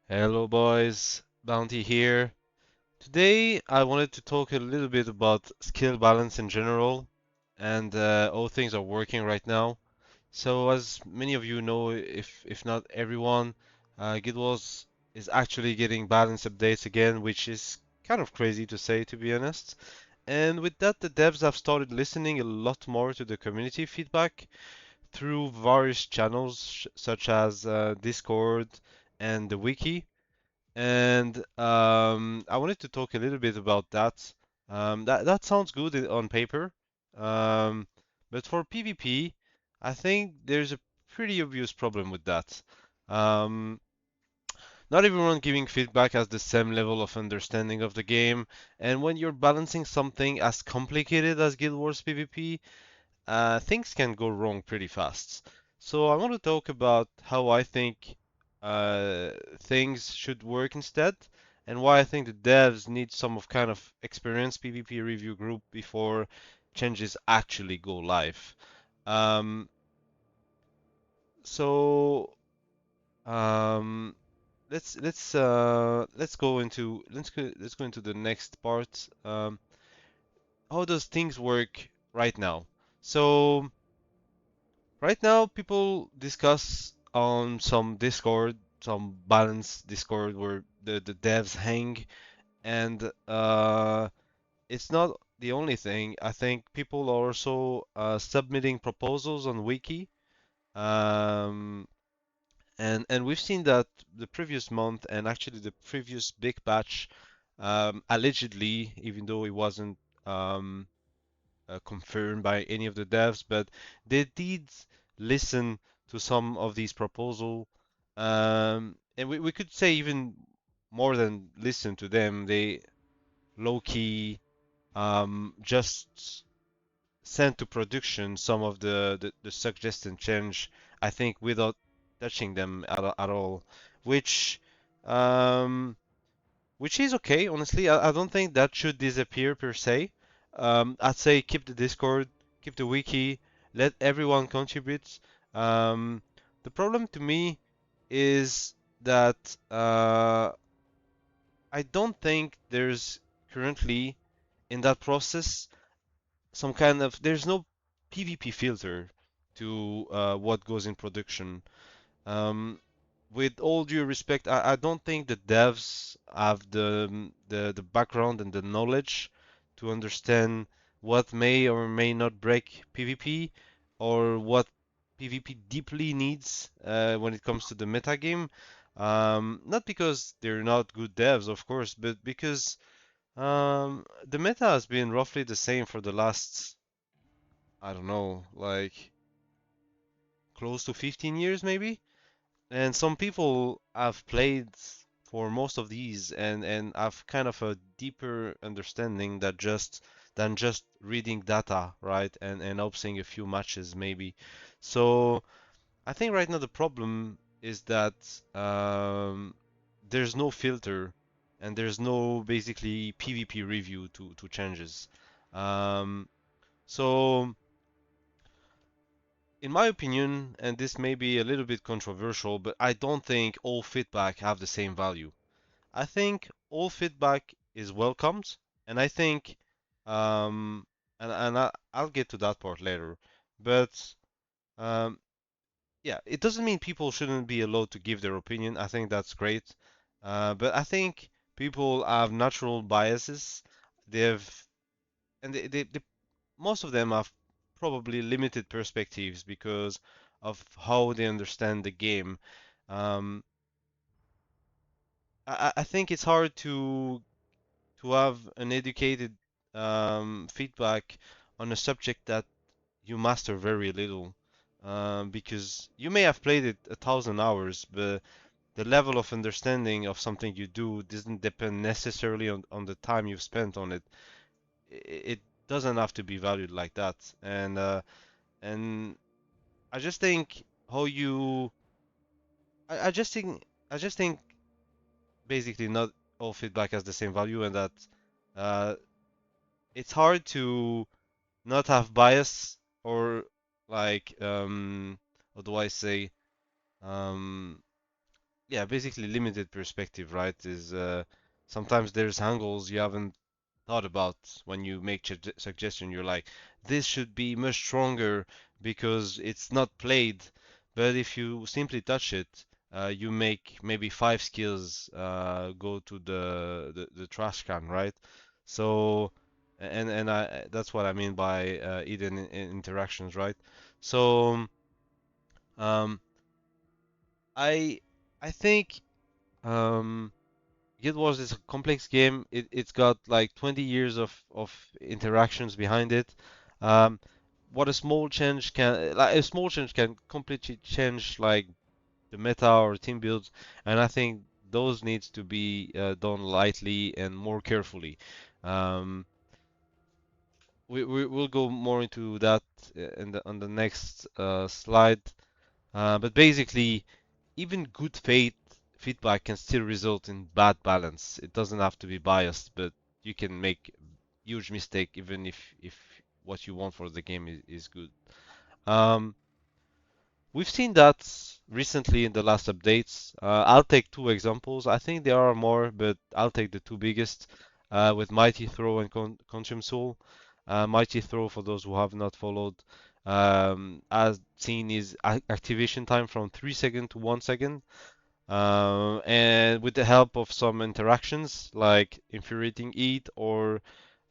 Hello boys, Bounty here. Today I wanted to talk a little bit about skill balance in general and how things are working right now. So as many of you know, if not everyone, Guild Wars is actually getting balance updates again, which is kind of crazy to say, to be honest. And with that, the devs have started listening a lot more to the community feedback through various channels such as Discord and the wiki. And I wanted to talk a little bit about that. That sounds good on paper, um, but for PvP, I think there's a pretty obvious problem with that. Um, Not everyone giving feedback has the same level of understanding of the game, and when you're balancing something as complicated as Guild Wars PvP, things can go wrong pretty fast. So I want to talk about how I think things should work instead, and why I think the devs need some of kind of experienced PvP review group before changes actually go live. Um, so um, let's go into the next part. How does things work right now? So right now, people discuss on some Discord, some balanced Discord where the devs hang, and it's not the only thing. I think people are also submitting proposals on Wiki, um, and we've seen that the previous month and actually the previous big batch, allegedly, even though it wasn't um, confirmed by any of the devs, but they did listen to some of these proposals. And we could say even more than listen to them, they low-key just sent to production some of the suggested change, I think, without touching them at all, which um, which is okay, honestly. I don't think that should disappear per se. I'd say keep the Discord, keep the wiki, let everyone contribute. Um, the problem to me is that I don't think there's currently in that process some kind of there's no PvP filter to what goes in production. Um, with all due respect, I don't think the devs have the background and the knowledge to understand what may or may not break PvP or what PvP deeply needs when it comes to the meta game. Not because they're not good devs, of course, but because the meta has been roughly the same for the last, I don't know, like close to 15 years maybe. And some people have played for most of these and have kind of a deeper understanding than just reading data, right? And opting a few matches maybe. So I think right now the problem is that there's no filter and there's no basically PvP review to changes. Um, so in my opinion, and this may be a little bit controversial, but I don't think all feedback have the same value. I think all feedback is welcomed, and I think, um, I'll get to that part later. But um, yeah, it doesn't mean people shouldn't be allowed to give their opinion. I think that's great. But I think people have natural biases. They've and they most of them have probably limited perspectives because of how they understand the game. Um, I think it's hard to have an educated feedback on a subject that you master very little, because you may have played it 1,000 hours, but the level of understanding of something you do doesn't depend necessarily on the time you've spent on it. It doesn't have to be valued like that, and I just think how you I just think I just think basically not all feedback has the same value and that uh, it's hard to not have bias or like what do I say? Um, yeah, basically limited perspective, right? Is sometimes there's angles you haven't thought about when you make suggestion. You're like, this should be much stronger because it's not played. But if you simply touch it, you make maybe five skills go to the trash can, right? So, and that's what I mean by hidden interactions, right? So, um, I I think um. Guild Wars is a complex game. It's got like 20 years of interactions behind it. Um, what a small change can completely change like the meta or team builds, and I think those needs to be done lightly and more carefully. Um, we'll go more into that on the next slide. But basically, even good faith feedback can still result in bad balance. It doesn't have to be biased, but you can make huge mistake even if what you want for the game is good. Um, we've seen that recently in the last updates. I'll take two examples. I think there are more, but I'll take the two biggest with Mighty Throw and Consume Soul. Mighty Throw, for those who have not followed, as seen is activation time from 3 seconds to 1 second. And with the help of some interactions like Infuriating Eat or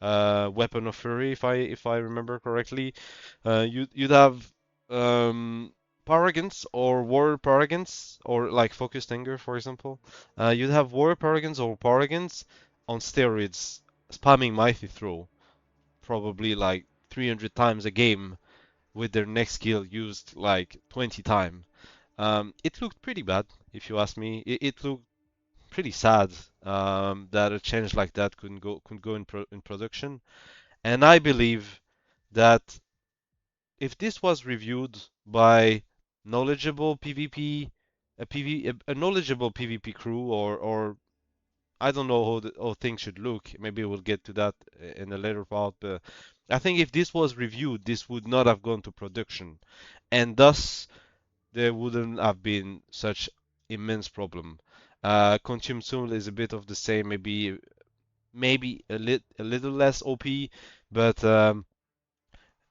Weapon of Fury, if I remember correctly, you'd have um, Paragons or Warrior Paragons or like Focused Anger, for example. You'd have Warrior Paragons or Paragons on steroids spamming Mighty Throw probably like 300 times a game with their next skill used like 20 times. It looked pretty bad, if you ask me. It looked pretty sad that a change like that couldn't go in production. And I believe that if this was reviewed by knowledgeable PvP, a knowledgeable PvP crew, or I don't know how things should look. Maybe we'll get to that in a later part. But I think if this was reviewed, this would not have gone to production, and thus there wouldn't have been such immense problem. Consume Soul is a bit of the same, maybe a little less OP, but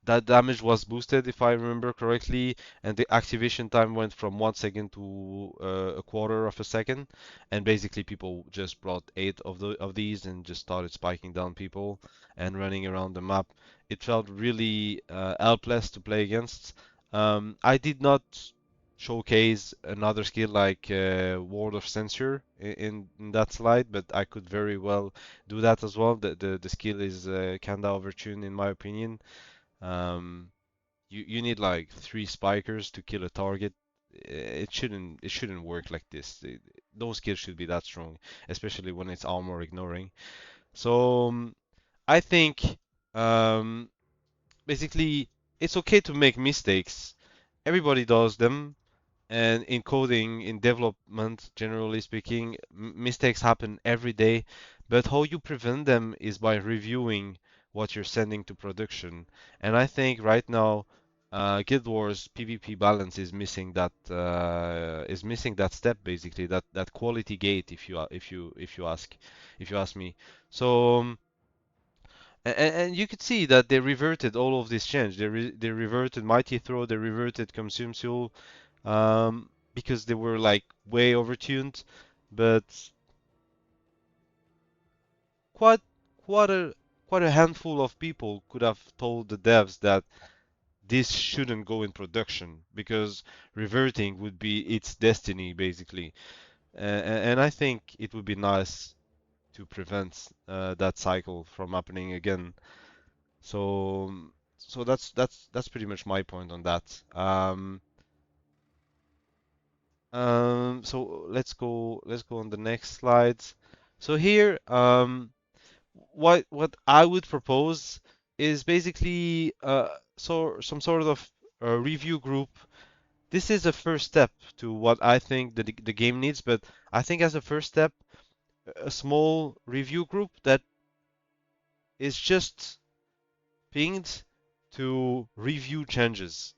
that damage was boosted if I remember correctly, and the activation time went from 1 second to a quarter of a second, and basically people just brought eight of these and just started spiking down people and running around the map. It felt really helpless to play against. I did not showcase another skill like Ward of Censure in that slide, but I could very well do that as well. The skill is kinda overtuned in my opinion. um, you need like three spikers to kill a target. It shouldn't work like this. No skill should be that strong, especially when it's armor ignoring. So I think um, basically it's okay to make mistakes. Everybody does them. And in coding, in development, generally speaking, mistakes happen every day, but how you prevent them is by reviewing what you're sending to production. And I think right now, Guild Wars PvP balance is missing that step basically, that quality gate if you ask me. So and you could see that they reverted all of this change. They reverted Mighty Throw, they reverted Consume Soul, because they were like way overtuned. But quite quite a quite a handful of people could have told the devs that this shouldn't go in production because reverting would be its destiny basically. And I think it would be nice to prevent that cycle from happening again. So that's pretty much my point on that. So let's go on the next slides. So here, what I would propose is basically some sort of review group. This is a first step to what I think the game needs, but I think as a first step, a small review group that is just pinged to review changes.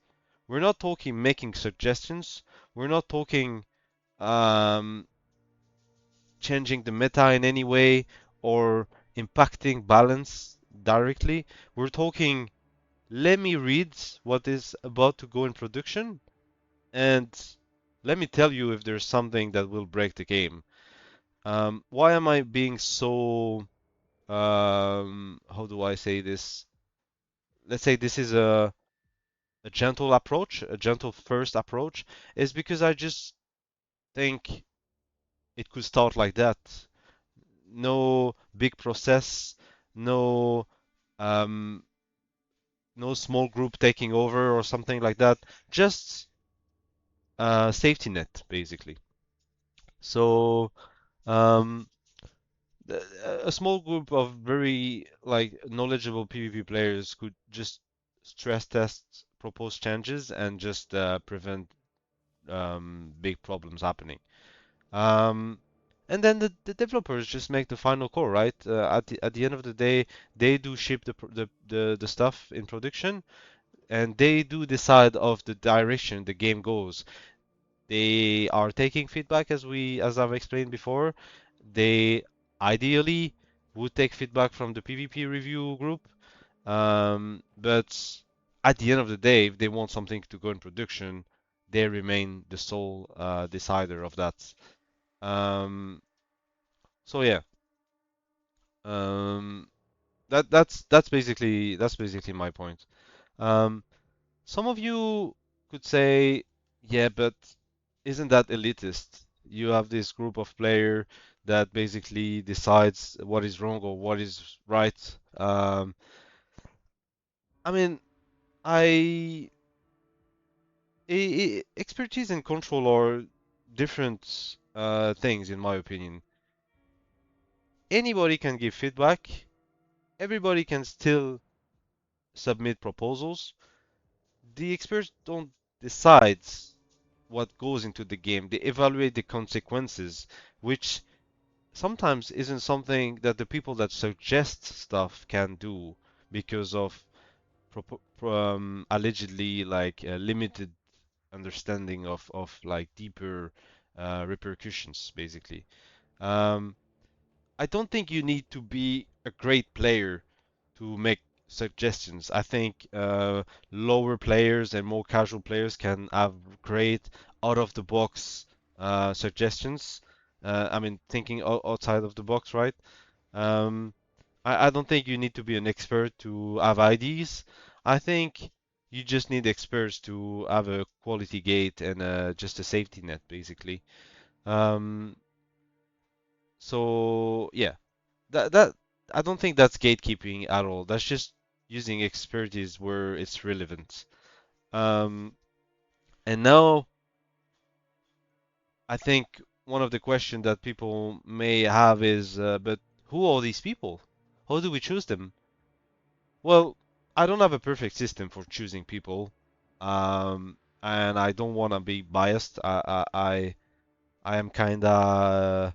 We're not talking making suggestions. We're not talking changing the meta in any way or impacting balance directly. We're talking, let me read what is about to go in production, and let me tell you if there's something that will break the game. Why am I being so, how do I say this? Let's say this is a gentle approach, a gentle first approach, is because I just think it could start like that. No big process, no um, no small group taking over or something like that. Just a safety net, basically. So um, a small group of very like knowledgeable PvP players could just stress test propose changes and just prevent big problems happening. Um, and then the developers just make the final call, right? At the end of the day, they do ship the stuff in production, and they do decide of the direction the game goes. They are taking feedback as I've explained before. They ideally would take feedback from the PvP review group, but at the end of the day, if they want something to go in production, they remain the sole decider of that. Um, so yeah, um, that's basically my point. Um, some of you could say, yeah, but isn't that elitist? You have this group of player that basically decides what is wrong or what is right. I mean, I, expertise and control are different things in my opinion. Anybody can give feedback. Everybody can still submit proposals. The experts don't decide what goes into the game. They evaluate the consequences, which sometimes isn't something that the people that suggest stuff can do because of allegedly like limited understanding of like deeper repercussions, basically. Um, I don't think you need to be a great player to make suggestions. I think lower players and more casual players can have great out of the box suggestions. I mean, thinking outside of the box, right? Um, I don't think you need to be an expert to have ideas. I think you just need experts to have a quality gate and just a safety net, basically. Um, so yeah, that I don't think that's gatekeeping at all. That's just using expertise where it's relevant. Um, and now I think one of the questions that people may have is, but who are these people? How do we choose them? Well, I don't have a perfect system for choosing people, and I don't want to be biased. I am kinda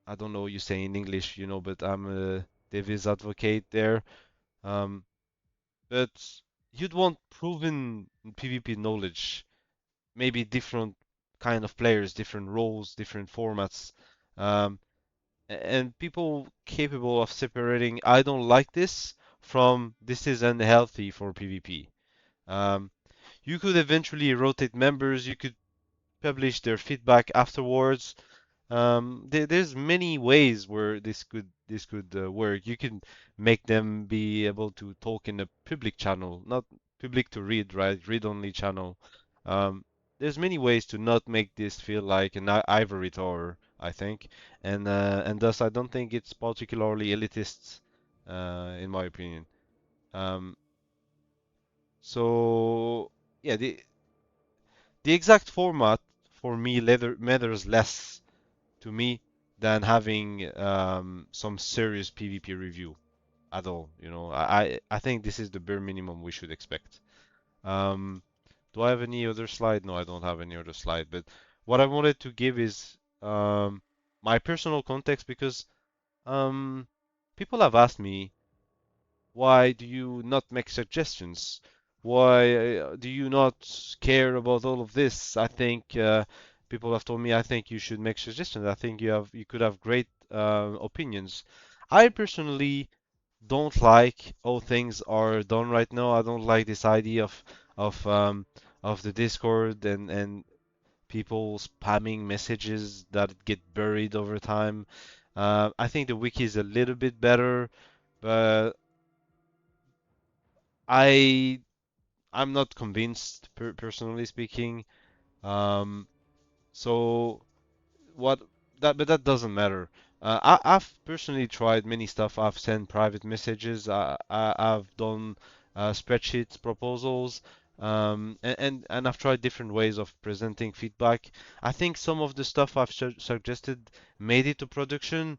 I don't know what you say in English, but I'm a devil's advocate there. Um, but you'd want proven PvP knowledge, maybe different kind of players, different roles, different formats, um, and people capable of separating I don't like this from this is unhealthy for PvP. Um, you could eventually rotate members, you could publish their feedback afterwards. There's many ways where this could work. You can make them be able to talk in a public channel, not public to read, right? Read only channel. Um, there's many ways to not make this feel like an ivory tower, I think, and thus I don't think it's particularly elitist, in my opinion. Um, so yeah, the exact format for me matters less to me than having some serious PvP review at all. I think this is the bare minimum we should expect. Um, do I have any other slide? No, I don't have any other slide. But what I wanted to give is my personal context because um, people have asked me, why do you not make suggestions? Why do you not care about all of this? I think people have told me I think you should make suggestions. I think you could have great opinions. I personally don't like how things are done right now. I don't like this idea of um of the Discord and people spamming messages that get buried over time. I think the wiki is a little bit better, but I I'm not convinced personally speaking. Um, so what but that doesn't matter. I've personally tried many stuff. I've sent private messages. I've done spreadsheets, proposals, and I've tried different ways of presenting feedback. I think some of the stuff I've suggested made it to production,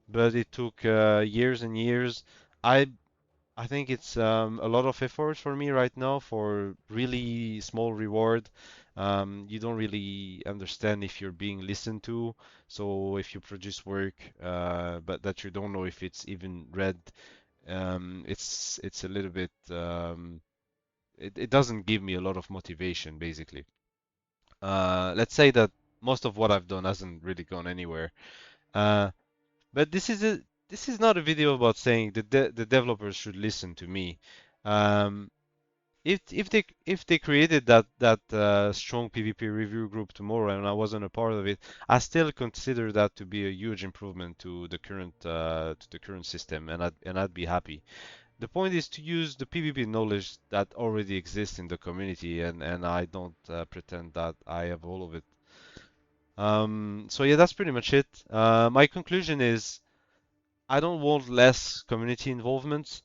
but it took years and years. I I think it's a lot of effort for me right now for really small reward. You don't really understand if you're being listened to. So if you produce work, but that you don't know if it's even read, it's a little bit it doesn't give me a lot of motivation basically. Let's say that most of what I've done hasn't really gone anywhere. Uh, but this is not a video about saying the developers should listen to me. Um, if they created that strong PvP review group tomorrow and I wasn't a part of it, I still consider that to be a huge improvement to the current system, and I'd be happy. The point is to use the PvP knowledge that already exists in the community, and I don't pretend that I have all of it. So yeah, that's pretty much it. My conclusion is I don't want less community involvement.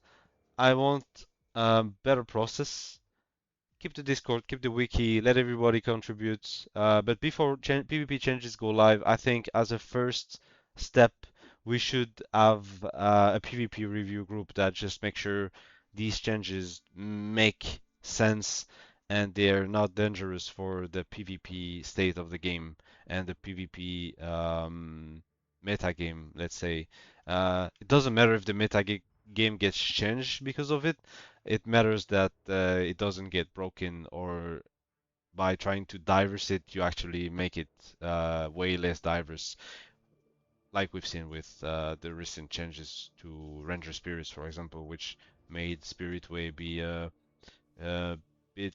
I want better process. Keep the Discord, keep the wiki, let everybody contribute. But before PvP changes go live, I think as a first step, we should have a PvP review group that just make sure these changes make sense and they're not dangerous for the PvP state of the game and the PvP meta game, let's say. It doesn't matter if the game gets changed because of it. It matters that it doesn't get broken, or by trying to diverse it, you actually make it way less diverse, like we've seen with the recent changes to Ranger Spirits, for example, which made Spirit Way be a bit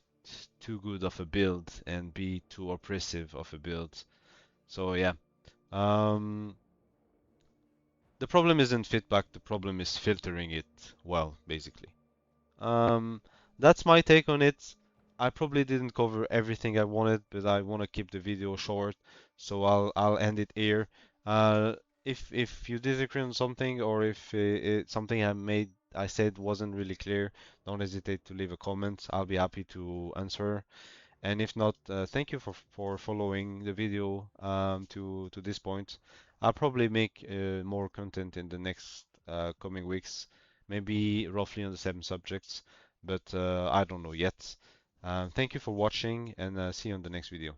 too good of a build and be too oppressive of a build. So yeah, um, the problem isn't feedback, the problem is filtering it well, basically. Um, that's my take on it. I probably didn't cover everything I wanted, but I want to keep the video short, so I'll end it here. Uh, if you disagree on something, or if something I said wasn't really clear, don't hesitate to leave a comment. I'll be happy to answer. And if not, thank you for following the video to this point. I'll probably make more content in the next coming weeks, maybe roughly on the same subjects, but I don't know yet. Thank you for watching, and see you on the next video.